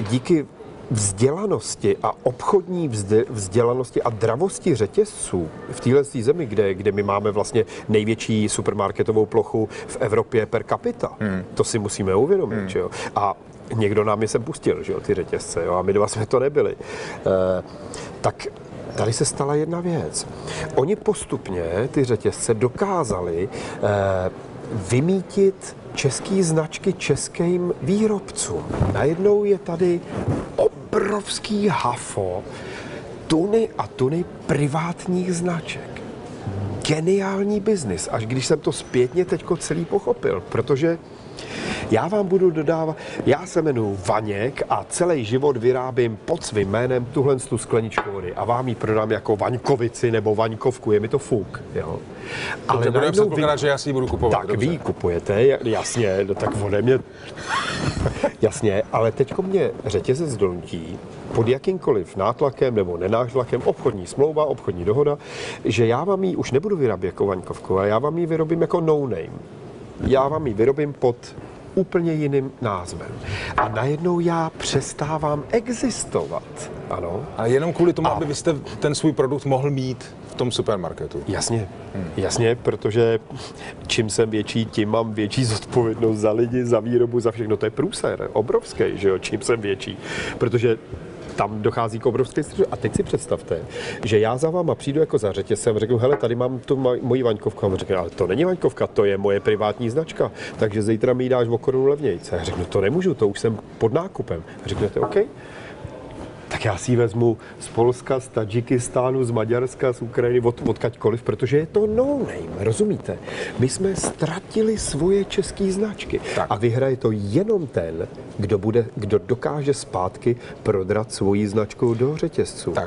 díky vzdělanosti a obchodní vzdělanosti a dravosti řetězců v téhle zemi, kde my máme vlastně největší supermarketovou plochu v Evropě per capita. To si musíme uvědomit. Že jo? A někdo nám je sem pustil, že jo, ty řetězce, jo? A my dva jsme to nebyli. Tak tady se stala jedna věc. Oni postupně, ty řetězce, dokázali vymítit české značky českým výrobcům. Najednou je tady obrovský hafo tuny a tuny privátních značek. Geniální biznis, až když jsem to zpětně teďko celý pochopil, protože já vám budu dodávat, já se jmenuji Vaněk a celý život vyrábím pod svým jménem tuhle tu skleničku vody a vám ji prodám jako Vaňkovici nebo Vaňkovku, je mi to fuk, jo. Ale budeme předpokládat, že já si ji budu kupovat. Tak dobře. Vy ji kupujete, jasně, no tak ode mě, jasně, ale teďko mě řetězec donutí pod jakýmkoliv nátlakem nebo nenátlakem, obchodní smlouva, obchodní dohoda, že já vám ji už nebudu vyrábět jako Vaňkovku, a já vám ji vyrobím jako no name. Já vám ji vyrobím pod úplně jiným názvem. A najednou já přestávám existovat. Ano. A jenom kvůli tomu, aby vy jste ten svůj produkt mohl mít v tom supermarketu. Jasně, jasně, protože čím jsem větší, tím mám větší zodpovědnost za lidi, za výrobu, za všechno. To je průser, obrovský, že jo, čím jsem větší. Protože tam dochází k obrovské střetu. A teď si představte, že já za váma přijdu jako za řetězcem a řeknu, hele, tady mám tu moji Vaňkovku. A on řekne, ale to není Vaňkovka, to je moje privátní značka, takže zítra mi ji dáš o korunu levnějce. A řeknu, to nemůžu, to už jsem pod nákupem. A řeknete, OK, tak já si ji vezmu z Polska, z Tadžikistánu, z Maďarska, z Ukrajiny, odkaďkoliv, protože je to no name, rozumíte? My jsme ztratili svoje české značky tak. A vyhraje to jenom ten, kdo dokáže zpátky prodrat svoji značku do řetězců. Tak,